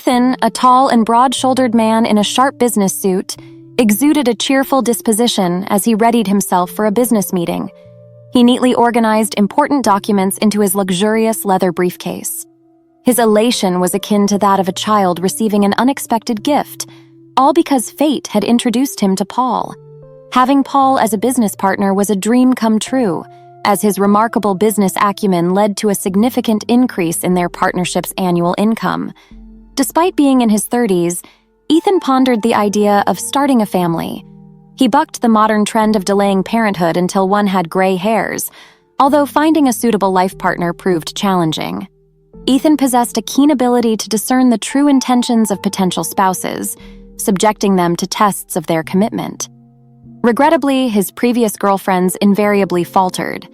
Ethan, a tall and broad-shouldered man in a sharp business suit, exuded a cheerful disposition as he readied himself for a business meeting. He neatly organized important documents into his luxurious leather briefcase. His elation was akin to that of a child receiving an unexpected gift, all because fate had introduced him to Paul. Having Paul as a business partner was a dream come true, as his remarkable business acumen led to a significant increase in their partnership's annual income. Despite being in his 30s, Ethan pondered the idea of starting a family. He bucked the modern trend of delaying parenthood until one had gray hairs, although finding a suitable life partner proved challenging. Ethan possessed a keen ability to discern the true intentions of potential spouses, subjecting them to tests of their commitment. Regrettably, his previous girlfriends invariably faltered,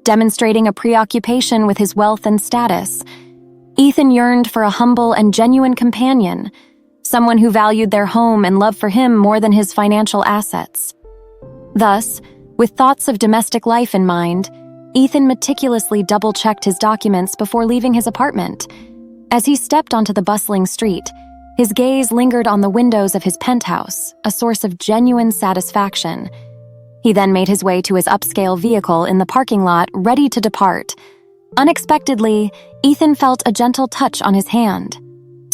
demonstrating a preoccupation with his wealth and status. Ethan yearned for a humble and genuine companion, someone who valued their home and love for him more than his financial assets. Thus, with thoughts of domestic life in mind, Ethan meticulously double-checked his documents before leaving his apartment. As he stepped onto the bustling street, his gaze lingered on the windows of his penthouse, a source of genuine satisfaction. He then made his way to his upscale vehicle in the parking lot, ready to depart. Unexpectedly, Ethan felt a gentle touch on his hand.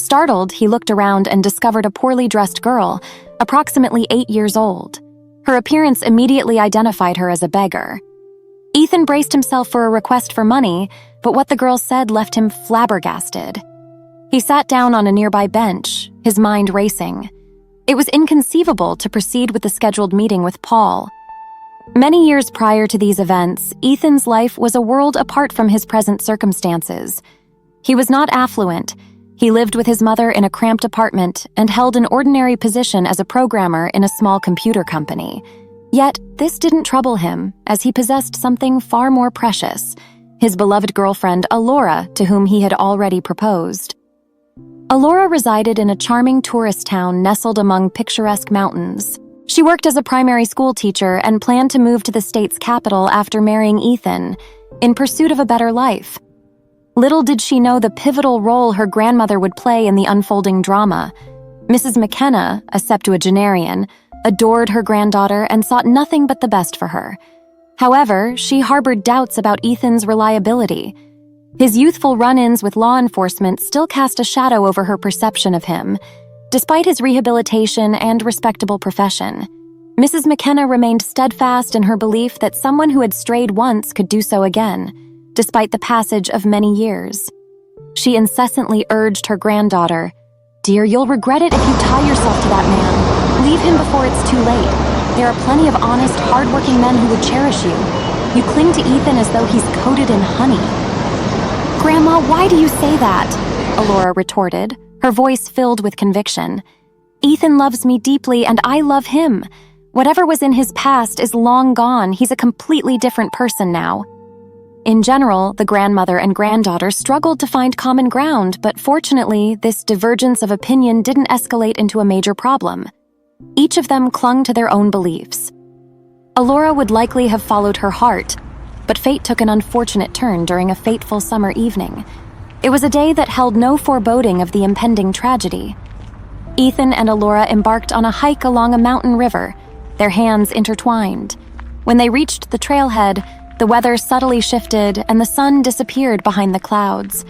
Startled, he looked around and discovered a poorly dressed girl, approximately 8 years old. Her appearance immediately identified her as a beggar. Ethan braced himself for a request for money, but what the girl said left him flabbergasted. He sat down on a nearby bench, his mind racing. It was inconceivable to proceed with the scheduled meeting with Paul. Many years prior to these events, Ethan's life was a world apart from his present circumstances. He was not affluent. He lived with his mother in a cramped apartment and held an ordinary position as a programmer in a small computer company. Yet, this didn't trouble him, as he possessed something far more precious, his beloved girlfriend, Alora, to whom he had already proposed. Alora resided in a charming tourist town nestled among picturesque mountains. She worked as a primary school teacher and planned to move to the state's capital after marrying Ethan, in pursuit of a better life. Little did she know the pivotal role her grandmother would play in the unfolding drama. Mrs. McKenna, a septuagenarian, adored her granddaughter and sought nothing but the best for her. However, she harbored doubts about Ethan's reliability. His youthful run-ins with law enforcement still cast a shadow over her perception of him. Despite his rehabilitation and respectable profession, Mrs. McKenna remained steadfast in her belief that someone who had strayed once could do so again, despite the passage of many years. She incessantly urged her granddaughter, "Dear, you'll regret it if you tie yourself to that man. Leave him before it's too late. There are plenty of honest, hard-working men who would cherish you. You cling to Ethan as though he's coated in honey." "Grandma, why do you say that?" Alora retorted, her voice filled with conviction. "Ethan loves me deeply and I love him. Whatever was in his past is long gone. He's a completely different person now." In general, the grandmother and granddaughter struggled to find common ground, but fortunately, this divergence of opinion didn't escalate into a major problem. Each of them clung to their own beliefs. Alora would likely have followed her heart, but fate took an unfortunate turn during a fateful summer evening. It was a day that held no foreboding of the impending tragedy. Ethan and Alora embarked on a hike along a mountain river, their hands intertwined. When they reached the trailhead, the weather subtly shifted and the sun disappeared behind the clouds.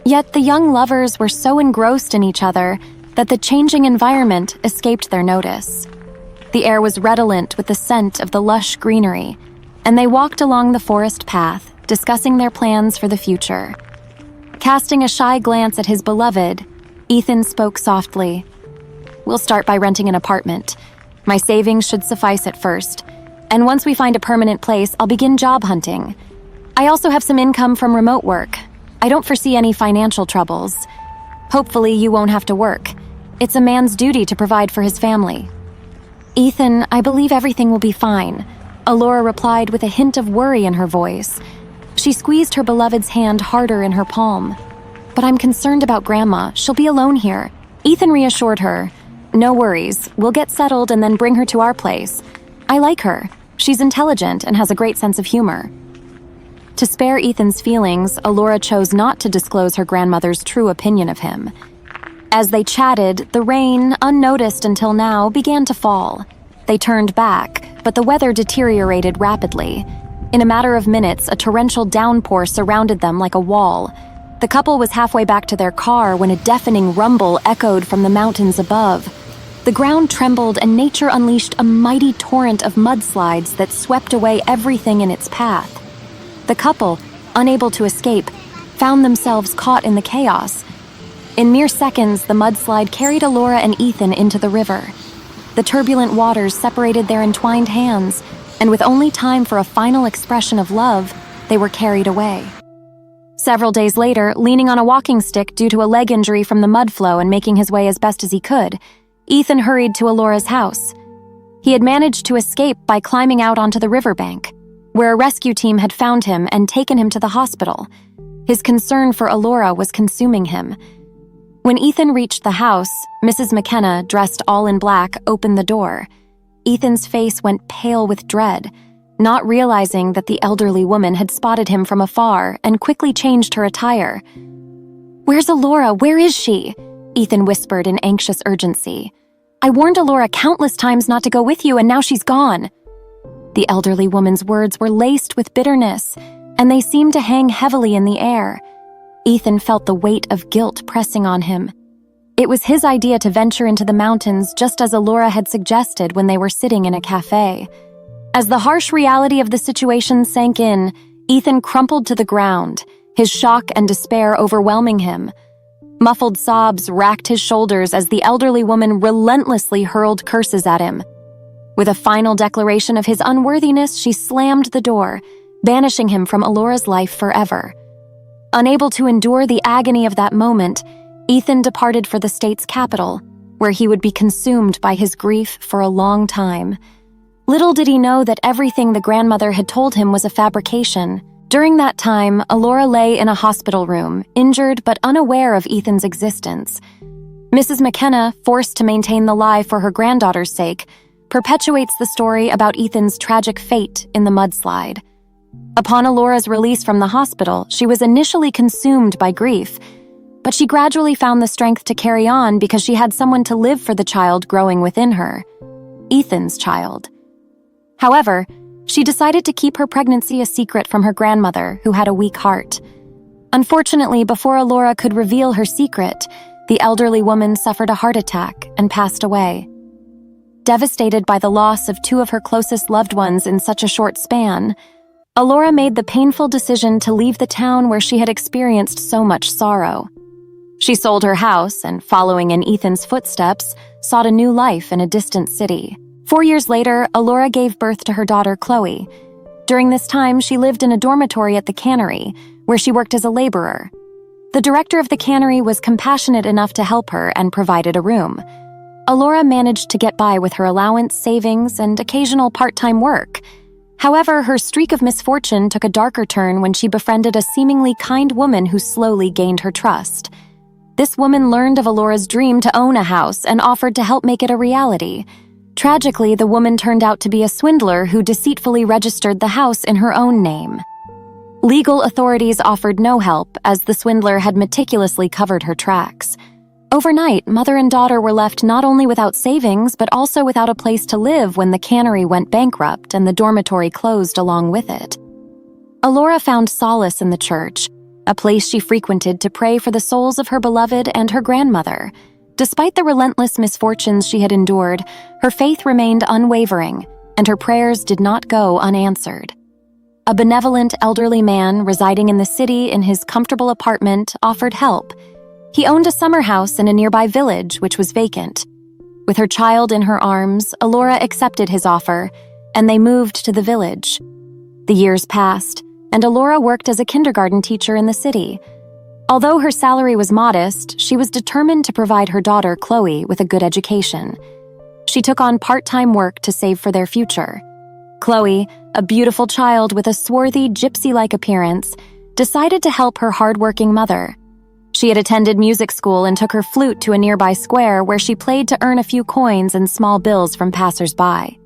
Yet the young lovers were so engrossed in each other that the changing environment escaped their notice. The air was redolent with the scent of the lush greenery, and they walked along the forest path, discussing their plans for the future. Casting a shy glance at his beloved, Ethan spoke softly. "We'll start by renting an apartment. My savings should suffice at first, and once we find a permanent place, I'll begin job hunting. I also have some income from remote work. I don't foresee any financial troubles. Hopefully you won't have to work. It's a man's duty to provide for his family." "Ethan, I believe everything will be fine," Alora replied with a hint of worry in her voice. She squeezed her beloved's hand harder in her palm. "But I'm concerned about Grandma. She'll be alone here." Ethan reassured her. "No worries. We'll get settled and then bring her to our place. I like her. She's intelligent and has a great sense of humor." To spare Ethan's feelings, Alora chose not to disclose her grandmother's true opinion of him. As they chatted, the rain, unnoticed until now, began to fall. They turned back, but the weather deteriorated rapidly. In a matter of minutes, a torrential downpour surrounded them like a wall. The couple was halfway back to their car when a deafening rumble echoed from the mountains above. The ground trembled and nature unleashed a mighty torrent of mudslides that swept away everything in its path. The couple, unable to escape, found themselves caught in the chaos. In mere seconds, the mudslide carried Alora and Ethan into the river. The turbulent waters separated their entwined hands, and with only time for a final expression of love, they were carried away. Several days later, leaning on a walking stick due to a leg injury from the mud flow and making his way as best as he could, Ethan hurried to Alora's house. He had managed to escape by climbing out onto the riverbank, where a rescue team had found him and taken him to the hospital. His concern for Alora was consuming him. When Ethan reached the house, Mrs. McKenna, dressed all in black, opened the door. Ethan's face went pale with dread, not realizing that the elderly woman had spotted him from afar and quickly changed her attire. "Where's Alora? Where is she?" Ethan whispered in anxious urgency. "I warned Alora countless times not to go with you, and now she's gone." The elderly woman's words were laced with bitterness, and they seemed to hang heavily in the air. Ethan felt the weight of guilt pressing on him. It was his idea to venture into the mountains just as Alora had suggested when they were sitting in a cafe. As the harsh reality of the situation sank in, Ethan crumpled to the ground, his shock and despair overwhelming him. Muffled sobs racked his shoulders as the elderly woman relentlessly hurled curses at him. With a final declaration of his unworthiness, she slammed the door, banishing him from Alora's life forever. Unable to endure the agony of that moment, Ethan departed for the state's capital, where he would be consumed by his grief for a long time. Little did he know that everything the grandmother had told him was a fabrication. During that time, Alora lay in a hospital room, injured but unaware of Ethan's existence. Mrs. McKenna, forced to maintain the lie for her granddaughter's sake, perpetuates the story about Ethan's tragic fate in the mudslide. Upon Alora's release from the hospital, she was initially consumed by grief, but she gradually found the strength to carry on because she had someone to live for the child growing within her, Ethan's child. However, she decided to keep her pregnancy a secret from her grandmother, who had a weak heart. Unfortunately, before Alora could reveal her secret, the elderly woman suffered a heart attack and passed away. Devastated by the loss of two of her closest loved ones in such a short span, Alora made the painful decision to leave the town where she had experienced so much sorrow. She sold her house and, following in Ethan's footsteps, sought a new life in a distant city. 4 years later, Alora gave birth to her daughter, Chloe. During this time, she lived in a dormitory at the cannery, where she worked as a laborer. The director of the cannery was compassionate enough to help her and provided a room. Alora managed to get by with her allowance, savings, and occasional part-time work. However, her streak of misfortune took a darker turn when she befriended a seemingly kind woman who slowly gained her trust. This woman learned of Alora's dream to own a house and offered to help make it a reality. Tragically, the woman turned out to be a swindler who deceitfully registered the house in her own name. Legal authorities offered no help, as the swindler had meticulously covered her tracks. Overnight, mother and daughter were left not only without savings, but also without a place to live when the cannery went bankrupt and the dormitory closed along with it. Alora found solace in the church, a place she frequented to pray for the souls of her beloved and her grandmother. Despite the relentless misfortunes she had endured, her faith remained unwavering, and her prayers did not go unanswered. A benevolent elderly man residing in the city in his comfortable apartment offered help. He owned a summer house in a nearby village, which was vacant. With her child in her arms, Alora accepted his offer, and they moved to the village. The years passed, and Alora worked as a kindergarten teacher in the city. Although her salary was modest, she was determined to provide her daughter, Chloe, with a good education. She took on part-time work to save for their future. Chloe, a beautiful child with a swarthy, gypsy-like appearance, decided to help her hard-working mother. She had attended music school and took her flute to a nearby square where she played to earn a few coins and small bills from passers-by.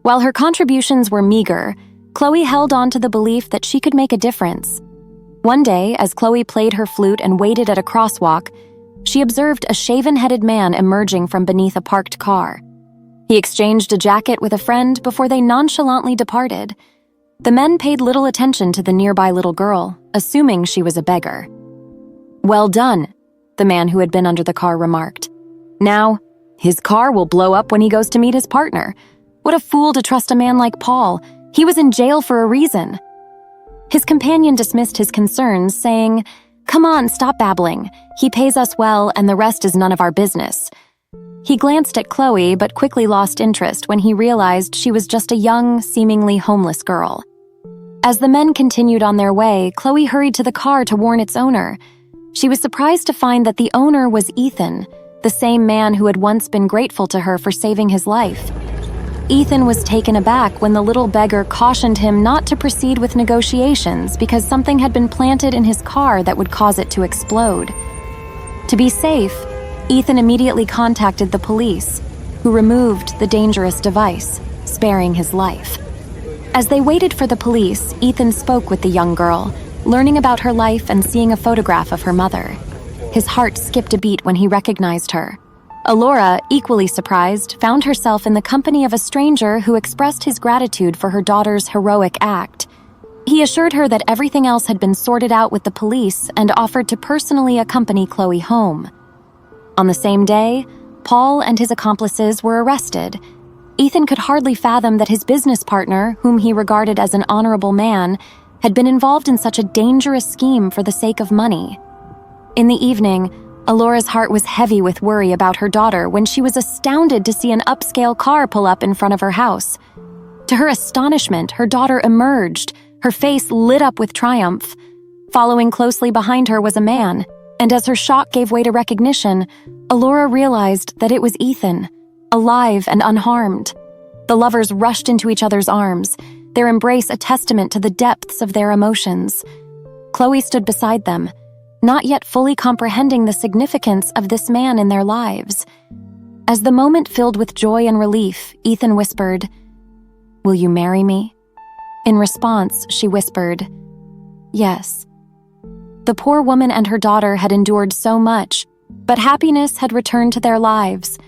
While her contributions were meager, Chloe held on to the belief that she could make a difference. One day, as Chloe played her flute and waited at a crosswalk, she observed a shaven-headed man emerging from beneath a parked car. He exchanged a jacket with a friend before they nonchalantly departed. The men paid little attention to the nearby little girl, assuming she was a beggar. "Well done," the man who had been under the car remarked. "Now, his car will blow up when he goes to meet his partner. What a fool to trust a man like Paul. He was in jail for a reason." His companion dismissed his concerns, saying, "Come on, stop babbling. He pays us well, and the rest is none of our business." He glanced at Chloe, but quickly lost interest when he realized she was just a young, seemingly homeless girl. As the men continued on their way, Chloe hurried to the car to warn its owner. She was surprised to find that the owner was Ethan, the same man who had once been grateful to her for saving his life. Ethan was taken aback when the little beggar cautioned him not to proceed with negotiations because something had been planted in his car that would cause it to explode. To be safe, Ethan immediately contacted the police, who removed the dangerous device, sparing his life. As they waited for the police, Ethan spoke with the young girl, learning about her life and seeing a photograph of her mother. His heart skipped a beat when he recognized her. Alora, equally surprised, found herself in the company of a stranger who expressed his gratitude for her daughter's heroic act. He assured her that everything else had been sorted out with the police and offered to personally accompany Chloe home. On the same day, Paul and his accomplices were arrested. Ethan could hardly fathom that his business partner, whom he regarded as an honorable man, had been involved in such a dangerous scheme for the sake of money. In the evening, Alora's heart was heavy with worry about her daughter when she was astounded to see an upscale car pull up in front of her house. To her astonishment, her daughter emerged, her face lit up with triumph. Following closely behind her was a man, and as her shock gave way to recognition, Alora realized that it was Ethan, alive and unharmed. The lovers rushed into each other's arms, their embrace a testament to the depths of their emotions. Chloe stood beside them, not yet fully comprehending the significance of this man in their lives. As the moment filled with joy and relief, Ethan whispered, "Will you marry me?" In response, she whispered, "Yes." The poor woman and her daughter had endured so much, but happiness had returned to their lives.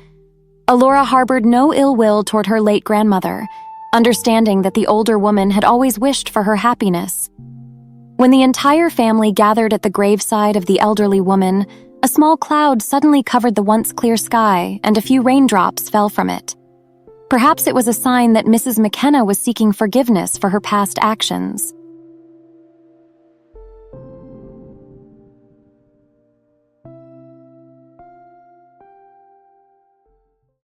Alora harbored no ill will toward her late grandmother, understanding that the older woman had always wished for her happiness. When the entire family gathered at the graveside of the elderly woman, a small cloud suddenly covered the once clear sky and a few raindrops fell from it. Perhaps it was a sign that Mrs. McKenna was seeking forgiveness for her past actions.